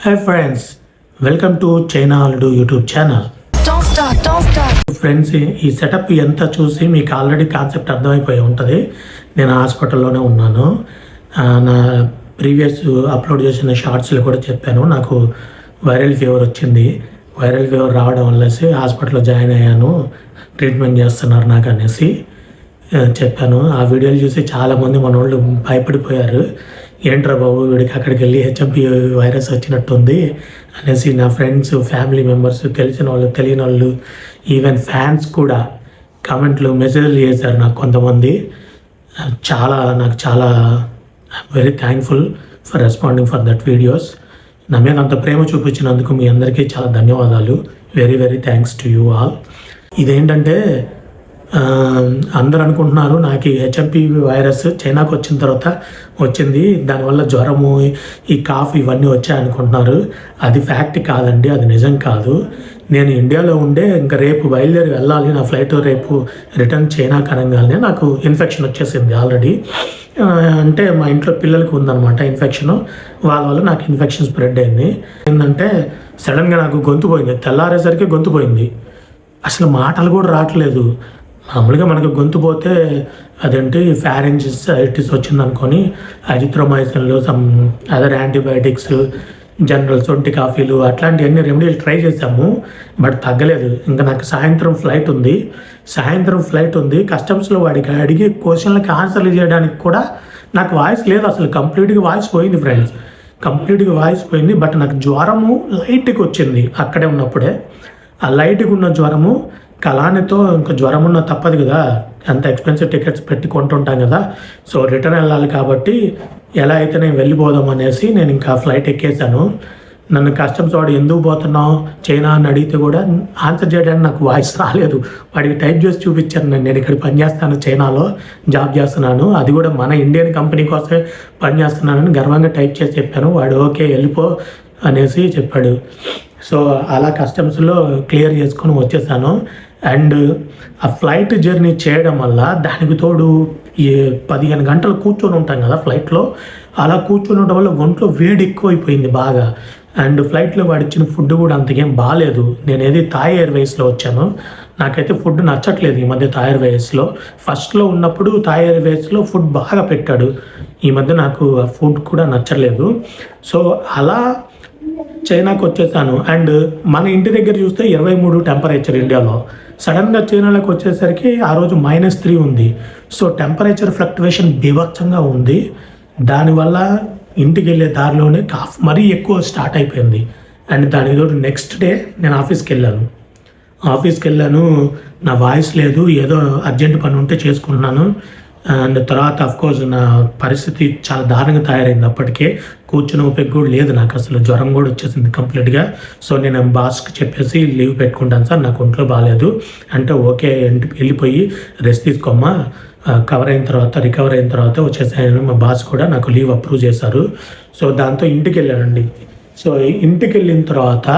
Hi friends, welcome to China Aldu YouTube channel. Don't start. Friends, ఈ setup ఎంత చూసి మీకు ఆల్రెడీ కాన్సెప్ట్ అర్థమైపోయి ఉంటుంది. నేను హాస్పిటల్లోనే ఉన్నాను. నా ప్రీవియస్ అప్లోడ్ చేసిన షార్ట్స్లో కూడా చెప్పాను, నాకు వైరల్ ఫీవర్ వచ్చింది. వైరల్ ఫీవర్ రావడం వల్లేసి హాస్పిటల్లో జాయిన్ అయ్యాను, ట్రీట్మెంట్ చేస్తున్నారు నాకు అనేసి చెప్పాను. ఆ వీడియోలు చూసి చాలామంది మన వాళ్ళు భయపడిపోయారు. ఏంట్రా బాబు, వీడికి అక్కడికి వెళ్ళి హెచ్ఎంపీ వైరస్ వచ్చినట్టుంది అనేసి. నా ఫ్రెండ్స్, ఫ్యామిలీ మెంబర్స్, తెలిసిన వాళ్ళు, తెలియని వాళ్ళు, ఈవెన్ ఫ్యాన్స్ కూడా కామెంట్లు, మెసేజ్లు చేశారు నాకు కొంతమంది. నాకు చాలా very thankful for responding for that videos. నా మీద అంత ప్రేమ చూపించినందుకు మీ అందరికీ చాలా ధన్యవాదాలు. Very very thanks to you all. ఇదేంటంటే అందరూ అనుకుంటున్నారు నాకు ఈ హెచ్ఎంపీ వైరస్ చైనాకు వచ్చిన తర్వాత వచ్చింది, దానివల్ల జ్వరము, ఈ కాఫ్ ఇవన్నీ వచ్చాయనుకుంటున్నారు. అది ఫ్యాక్ట్ కాదండి, అది నిజం కాదు. నేను ఇండియాలో ఉండే ఇంకా రేపు బయలుదేరి వెళ్ళాలి, నా ఫ్లైట్ రేపు రిటర్న్ చైనాకి అనగానే నాకు ఇన్ఫెక్షన్ వచ్చేసింది ఆల్రెడీ. అంటే మా ఇంట్లో పిల్లలకి ఉందన్నమాట ఇన్ఫెక్షన్, వాళ్ళ వల్ల నాకు ఇన్ఫెక్షన్ స్ప్రెడ్ అయింది. ఏంటంటే సడన్గా నాకు గొంతు పోయింది, తెల్లారేసరికి గొంతు పోయింది, అసలు మాటలు కూడా రావట్లేదు. మామూలుగా మనకు గొంతు పోతే అదేంటి ఫ్యారెంజిటిస్ వచ్చింది అనుకొని అజిత్రోమైసిన్లు, సమ్ అదర్ యాంటీబయాటిక్స్, జనరల్ సొంటి కాఫీలు అట్లాంటివన్నీ రెమెడీలు ట్రై చేశాము, బట్ తగ్గలేదు. ఇంకా నాకు సాయంత్రం ఫ్లైట్ ఉంది. కస్టమ్స్లో వాడికి అడిగే క్వశ్చన్లకి ఆన్సర్లు చేయడానికి కూడా నాకు వాయిస్ లేదు, అసలు కంప్లీట్గా వాయిస్ పోయింది ఫ్రెండ్స్, కంప్లీట్గా వాయిస్ పోయింది. బట్ నాకు జ్వరము లైట్గా వచ్చింది అక్కడే ఉన్నప్పుడే. ఆ లైట్గా ఉన్న జ్వరము కలానితో ఇంకా జ్వరం ఉన్న తప్పదు కదా, అంత ఎక్స్పెన్సివ్ టికెట్స్ పెట్టి కొంటుంటాం కదా. సో రిటర్న్ వెళ్ళాలి కాబట్టి ఎలా అయితే నేను వెళ్ళిపోదాం అనేసి నేను ఇంకా ఫ్లైట్ ఎక్కేసాను. నన్ను కస్టమ్స్ వాడు ఎందుకు పోతున్నావు చైనా అని అడిగితే కూడా ఆన్సర్ చేయడానికి నాకు వాయిస్ రాలేదు. వాడికి టైప్ చేసి చూపించాను, నేను ఇక్కడ పనిచేస్తాను, చైనాలో జాబ్ చేస్తున్నాను, అది కూడా మన ఇండియన్ కంపెనీ కోసమే పనిచేస్తున్నానని గర్వంగా టైప్ చేసి చెప్పాను. వాడు ఓకే వెళ్ళిపో అనేసి చెప్పాడు. సో అలా కస్టమ్స్లో క్లియర్ చేసుకొని వచ్చేసాను. అండ్ ఆ ఫ్లైట్ జర్నీ చేయడం వల్ల దానికి తోడు ఈ 15 గంటలు కూర్చొని ఉంటాం కదా ఫ్లైట్లో, అలా కూర్చొని ఉండడం వల్ల ఒంట్లో వేడి ఎక్కువైపోయింది బాగా. అండ్ ఫ్లైట్లో వాడిచ్చిన ఫుడ్ కూడా అంతకేం బాగాలేదు. నేను ఏది థాయ్ ఎయిర్వేస్లో వచ్చాను, నాకైతే ఫుడ్ నచ్చట్లేదు ఈ మధ్య థాయ్ ఎయిర్వేస్లో. ఫస్ట్లో ఉన్నప్పుడు థాయ్ ఎయిర్వేస్లో ఫుడ్ బాగా పెట్టాడు, ఈ మధ్య నాకు ఆ ఫుడ్ కూడా నచ్చలేదు. సో అలా చైనాకు వచ్చేసాను. అండ్ మన ఇంటి దగ్గర చూస్తే 23 టెంపరేచర్ ఇండియాలో, సడన్గా చైనాలోకి వచ్చేసరికి ఆ రోజు -3 ఉంది. సో టెంపరేచర్ ఫ్లక్చువేషన్ బీభత్సంగా ఉంది. దానివల్ల ఇంటికి వెళ్ళే దారిలోనే కాఫ్ మరీ ఎక్కువ స్టార్ట్ అయిపోయింది. అండ్ దానికి తోడు నెక్స్ట్ డే నేను ఆఫీస్కి వెళ్ళాను, నా వాయిస్ లేదు, ఏదో అర్జెంట్ పని ఉంటే చేసుకుంటున్నాను. అండ్ తర్వాత అఫ్కోర్స్ నా పరిస్థితి చాలా దారుణంగా తయారైంది. అప్పటికే కూర్చుని ఓపిక కూడా లేదు నాకు, అసలు జ్వరం కూడా వచ్చేసింది కంప్లీట్గా. సో నేను బాస్కి చెప్పేసి లీవ్ పెట్టుకుంటాను సార్, నాకు ఒంట్లో బాగాలేదు అంటే, ఓకే వెళ్ళిపోయి రెస్ట్ తీసుకోమ్మా, రికవర్ అయిన తర్వాత వచ్చేసాను. మా బాస్ కూడా నాకు లీవ్ అప్రూవ్ చేశారు. సో దాంతో ఇంటికి వెళ్ళానండి. సో ఇంటికి వెళ్ళిన తర్వాత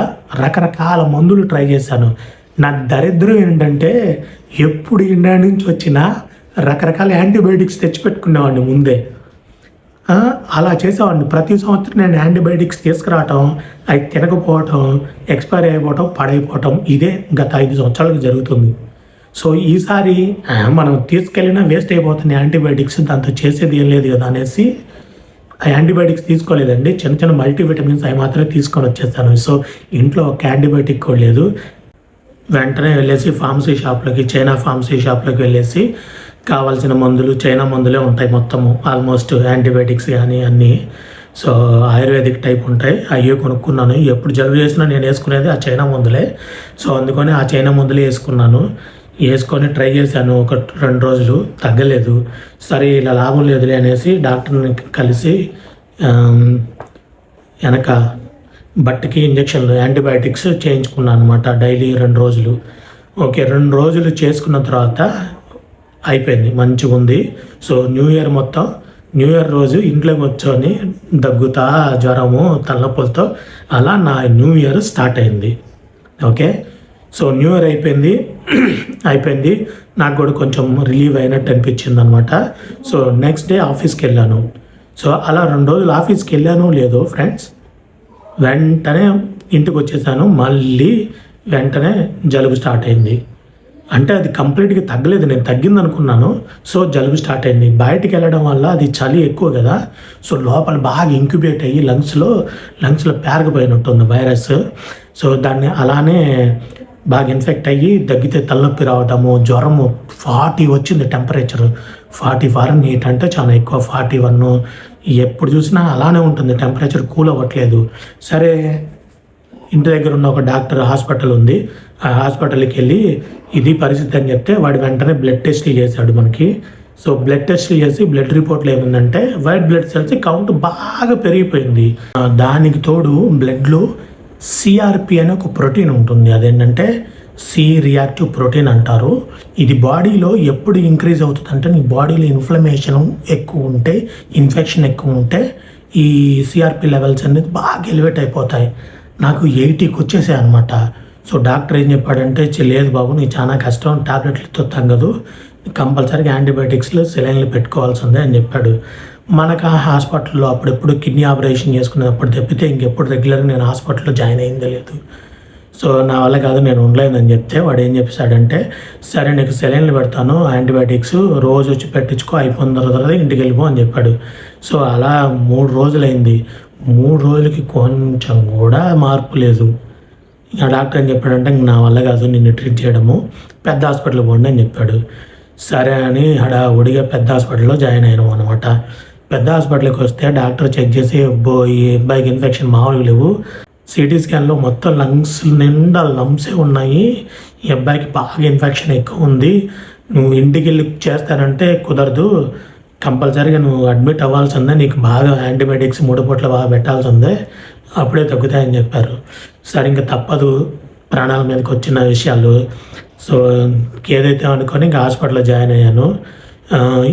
రకరకాల మందులు ట్రై చేశాను. నా దరిద్రం ఏంటంటే ఎప్పుడు ఇండియా నుంచి వచ్చినా రకరకాల యాంటీబయాటిక్స్ తెచ్చిపెట్టుకునేవాడిని ముందే. అలా చేసేవాడిని. ప్రతి సంవత్సరం నేను యాంటీబయాటిక్స్ తీసుకురావటం, అవి తినకపోవటం, ఎక్స్పైర్ అయిపోవటం, పడైపోవటం, ఇదే గత 5 సంవత్సరాలకు జరుగుతుంది. సో ఈసారి మనం తీసుకెళ్ళినా వేస్ట్ అయిపోతుంది యాంటీబయాటిక్స్, దాంతో చేసేది ఏం లేదు కదా అనేసి ఆ యాంటీబయాటిక్స్ తీసుకోలేదండి. చిన్న మల్టీవిటమిన్స్ అవి మాత్రమే తీసుకొని వచ్చేస్తాను. సో ఇంట్లో ఒక యాంటీబయాటిక్ కూడా లేదు. వెంటనే వెళ్ళేసి చైనా ఫార్మసీ షాప్లోకి వెళ్ళేసి కావాల్సిన మందులు, చైనా మందులే ఉంటాయి మొత్తము, ఆల్మోస్ట్ యాంటీబయాటిక్స్ కానీ అన్నీ. సో ఆయుర్వేదిక్ టైప్ ఉంటాయి, అయ్యే కొనుక్కున్నాను. ఎప్పుడు జలుబు చేసినా నేను వేసుకునేది ఆ చైనా మందులే. సో అందుకని ఆ చైనా మందులే వేసుకొని ట్రై చేశాను 1-2 రోజులు, తగ్గలేదు. సరే ఇలా లాభం లేదులే అనేసి డాక్టర్ని కలిసి వెనక బట్టకి ఇంజక్షన్లు, యాంటీబయాటిక్స్ చేయించుకున్నాను అనమాట డైలీ 2 రోజులు. ఓకే 2 రోజులు చేసుకున్న తర్వాత అయిపోయింది, మంచిగా ఉంది. సో న్యూ ఇయర్ రోజు ఇంట్లోకి వచ్చి దగ్గుతా, జ్వరము, తలనొప్పులతో అలా నా న్యూ ఇయర్ స్టార్ట్ అయింది. ఓకే, సో న్యూ ఇయర్ అయిపోయింది. నాకు కూడా కొంచెం రిలీవ్ అయినట్టు అనిపించింది అనమాట. సో నెక్స్ట్ డే ఆఫీస్కి వెళ్ళాను. సో అలా 2 రోజులు ఆఫీస్కి వెళ్ళానో లేదో ఫ్రెండ్స్, వెంటనే ఇంటికి వచ్చేసాను, మళ్ళీ వెంటనే జలుబు స్టార్ట్ అయింది. అంటే అది కంప్లీట్గా తగ్గలేదు, నేను తగ్గింది అనుకున్నాను. సో జలుబు స్టార్ట్ అయింది. బయటికి వెళ్ళడం వల్ల అది చలి ఎక్కువ కదా, సో లోపల బాగా ఇంక్యుబేట్ అయ్యి లంగ్స్లో పేరకపోయినట్టుంది వైరస్. సో దాన్ని అలానే బాగా ఇన్ఫెక్ట్ అయ్యి దగ్గితే తలనొప్పి రావటము, జ్వరము 40 వచ్చింది టెంపరేచర్. 40 ఫారెన్హీట్ అంటే చాలా ఎక్కువ. 41 ఎప్పుడు చూసినా అలానే ఉంటుంది, టెంపరేచర్ కూల్ అవ్వట్లేదు. సరే ఇంటి దగ్గర ఉన్న ఒక డాక్టర్ హాస్పిటల్ ఉంది, ఆ హాస్పిటల్కి వెళ్ళి ఇది పరిస్థితి అని చెప్తే వాడు వెంటనే బ్లడ్ టెస్ట్లు చేశాడు మనకి. సో బ్లడ్ టెస్ట్లు చేసి బ్లడ్ రిపోర్ట్లో ఏముందంటే వైట్ బ్లడ్ సెల్స్ కౌంట్ బాగా పెరిగిపోయింది. దానికి తోడు బ్లడ్లో సిఆర్పి అనే ఒక ప్రోటీన్ ఉంటుంది, అదేంటంటే సి రియాక్టివ్ ప్రోటీన్ అంటారు. ఇది బాడీలో ఎప్పుడు ఇంక్రీజ్ అవుతుంది అంటే నీ బాడీలో ఇన్ఫ్లమేషన్ ఎక్కువ ఉంటే, ఇన్ఫెక్షన్ ఎక్కువ ఉంటే ఈ సిఆర్పి లెవెల్స్ అనేది బాగా ఎలివేట్ అయిపోతాయి. నాకు 80కి వచ్చేసాయి అనమాట. సో డాక్టర్ ఏం చెప్పాడంటే, లేదు బాబు నీ చాలా కష్టం, టాబ్లెట్లతో తగ్గదు, కంపల్సరీగా యాంటీబయాటిక్స్లు సెలైన్లు పెట్టుకోవాల్సిందే అని చెప్పాడు. మనకు ఆ హాస్పిటల్లో అప్పుడెప్పుడు కిడ్నీ ఆపరేషన్ చేసుకునేటప్పుడు తప్పితే ఇంకెప్పుడు రెగ్యులర్గా నేను హాస్పిటల్లో జాయిన్ అయిందే లేదు. సో నా వల్ల కాదు, నేను ఉండలేదని చెప్తే వాడు ఏం చెప్పాడంటే, సరే నీకు సెలైన్లు పెడతాను, యాంటీబయాటిక్స్ రోజు వచ్చి పెట్టించుకో, అయిపోయిన తర్వాత ఇంటికి వెళ్ళిపో అని చెప్పాడు. సో అలా 3 రోజులైంది. 3 రోజులకి కొంచెం కూడా మార్పు లేదు. ఆ డాక్టర్ ఏం చెప్పాడంటే, నా వల్ల కాదు నిన్ను ట్రీట్ చేయడము, పెద్ద హాస్పిటల్కి పోండి అని చెప్పాడు. సరే అని హడావుడిగా పెద్ద హాస్పిటల్లో జాయిన్ అయినాం అనమాట. పెద్ద హాస్పిటల్కి వస్తే డాక్టర్ చెక్ చేసి, ఈ అబ్బాయికి ఇన్ఫెక్షన్ మామూలుగా లేవు, సిటీ స్కాన్లో మొత్తం లంగ్స్ నిండా లంప్సే ఉన్నాయి, ఈ అబ్బాయికి బాగా ఇన్ఫెక్షన్ ఎక్కువ ఉంది, నువ్వు ఇంటికి వెళ్ళి చేస్తానంటే కుదరదు, కంపల్సరీగా నువ్వు అడ్మిట్ అవ్వాల్సిందే, నీకు బాగా యాంటీబయాటిక్స్ 3 పూట్ల బాగా పెట్టాల్సిందే, అప్పుడే తగ్గుతాయని చెప్పారు. సరే ఇంకా తప్పదు, ప్రాణాల మీదకి వచ్చిన విషయాలు. సో ఏదైతే అనుకొని ఇంకా హాస్పిటల్లో జాయిన్ అయ్యాను.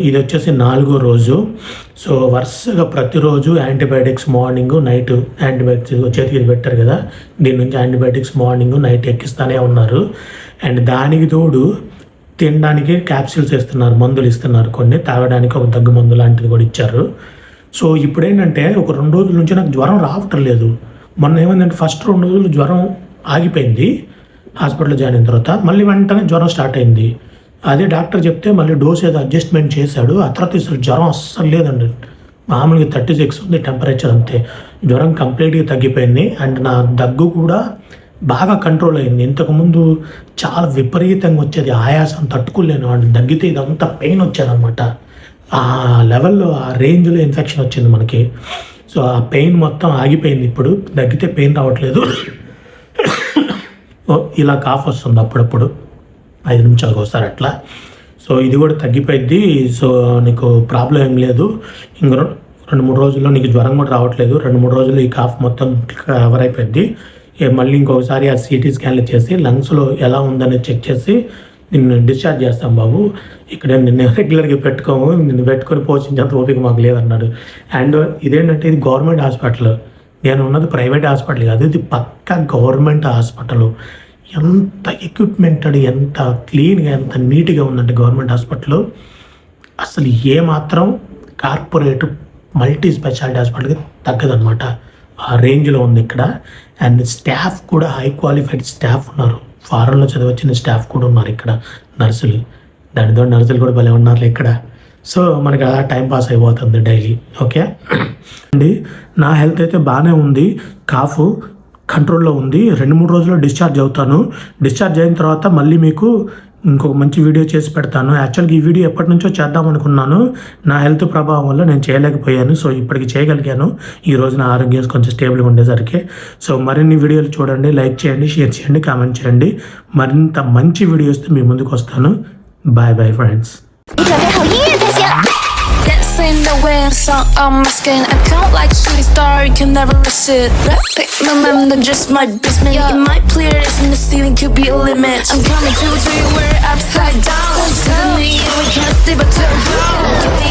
ఇది వచ్చేసి 4వ రోజు. సో వరుసగా ప్రతిరోజు యాంటీబయాటిక్స్ మార్నింగ్ నైట్, యాంటీబయాటిక్స్ చేతికి ఇది పెట్టారు కదా, దీని నుంచి యాంటీబయాటిక్స్ మార్నింగ్ నైట్ ఎక్కిస్తూనే ఉన్నారు. అండ్ దానికి తోడు తినడానికి క్యాప్సూల్స్ ఇస్తున్నారు, మందులు ఇస్తున్నారు, కొన్ని తాగడానికి ఒక దగ్గు మందు లాంటిది కూడా ఇచ్చారు. సో ఇప్పుడు ఏంటంటే ఒక 2 రోజుల నుంచి నాకు జ్వరం రావటం లేదు. మొన్న ఏమైందంటే ఫస్ట్ 2 రోజులు జ్వరం ఆగిపోయింది, హాస్పిటల్లో జాయిన్ అయిన తర్వాత మళ్ళీ వెంటనే జ్వరం స్టార్ట్ అయింది. అదే డాక్టర్ చెప్తే మళ్ళీ డోస్ ఏదో అడ్జస్ట్మెంట్ చేశాడు, ఆ తర్వాత అసలు జ్వరం అస్సలు లేదండి, మామూలుగా 36 ఉంది టెంపరేచర్, అంతే. జ్వరం కంప్లీట్గా తగ్గిపోయింది. అండ్ నా దగ్గు కూడా బాగా కంట్రోల్ అయింది. ఇంతకుముందు చాలా విపరీతంగా వచ్చేది, ఆయాసం తట్టుకోలేను, అండ్ దగ్గితే ఇదంతా పెయిన్ వచ్చేదన్నమాట. ఆ లెవెల్లో ఆ రేంజ్లో ఇన్ఫెక్షన్ వచ్చింది మనకి. సో ఆ పెయిన్ మొత్తం ఆగిపోయింది, ఇప్పుడు దగ్గితే పెయిన్ రావట్లేదు. ఇలా కాఫ్ వస్తుంది అప్పుడప్పుడు 5 నిమిషాలకు ఒకసారి అట్లా. సో ఇది కూడా తగ్గిపోయింది. సో నీకు ప్రాబ్లం ఏం లేదు, ఇంకో 2-3 రోజుల్లో నీకు జ్వరం కూడా రావట్లేదు, 2-3 రోజుల్లో ఈ కాఫ్ మొత్తం కవర్ అయిపోయింది. మళ్ళీ ఇంకొకసారి ఆ సిటీ స్కాన్లు చేసి లంగ్స్లో ఎలా ఉందని చెక్ చేసి నిన్ను డిశ్చార్జ్ చేస్తాం బాబు, ఇక్కడ నిన్ను రెగ్యులర్గా పెట్టుకోము, నిన్ను పెట్టుకొని పోషించేంత ఓపిక మాకు లేదన్నాడు. అండ్ ఇదేంటంటే ఇది గవర్నమెంట్ హాస్పిటల్, నేను ఉన్నది ప్రైవేట్ హాస్పిటల్ కాదు, ఇది పక్కా గవర్నమెంట్ హాస్పిటల్. ఎంత ఎక్విప్మెంటెడ్, ఎంత క్లీన్గా, ఎంత నీట్గా ఉందంటే గవర్నమెంట్ హాస్పిటల్ అసలు ఏమాత్రం కార్పొరేట్ మల్టీ స్పెషాలిటీ హాస్పిటల్కి తగ్గదనమాట, ఆ రేంజ్లో ఉంది ఇక్కడ. అండ్ స్టాఫ్ కూడా హై క్వాలిఫైడ్ స్టాఫ్ ఉన్నారు, ఫారెన్లో చదివచ్చిన స్టాఫ్ కూడా ఉన్నారు ఇక్కడ, నర్సులు. దానితో నర్సులు కూడా భలే ఉన్నారు ఇక్కడ. సో మనకి అలా టైం పాస్ అయిపోతుంది డైలీ. ఓకే అండి, నా హెల్త్ అయితే బాగానే ఉంది, కాఫ్ కంట్రోల్లో ఉంది. 2-3 రోజుల్లో డిశ్చార్జ్ అవుతాను. డిశ్చార్జ్ అయిన తర్వాత మళ్ళీ మీకు ఇంకొక మంచి వీడియో చేసి పెడతాను. యాక్చువల్గా ఈ వీడియో ఎప్పటి నుంచో చేద్దాం అనుకున్నాను, నా హెల్త్ ప్రభావం వల్ల నేను చేయలేకపోయాను. సో ఇప్పటికి చేయగలిగాను, ఈ రోజు నా ఆరోగ్యం కొంచెం స్టేబుల్గా ఉండేసరికి. సో మరిన్ని వీడియోలు చూడండి, లైక్ చేయండి, షేర్ చేయండి, కామెంట్ చేయండి. మరింత మంచి వీడియోస్తో మీ ముందుకు వస్తాను. Bye bye friends. Dancing the wind, song on my skin. I count like shooting star, you can never resist. Pick my mind, just my basement. You might clear this in the ceiling, could be a limit. I'm coming to you where upside down. Suddenly we can't stay but turn around.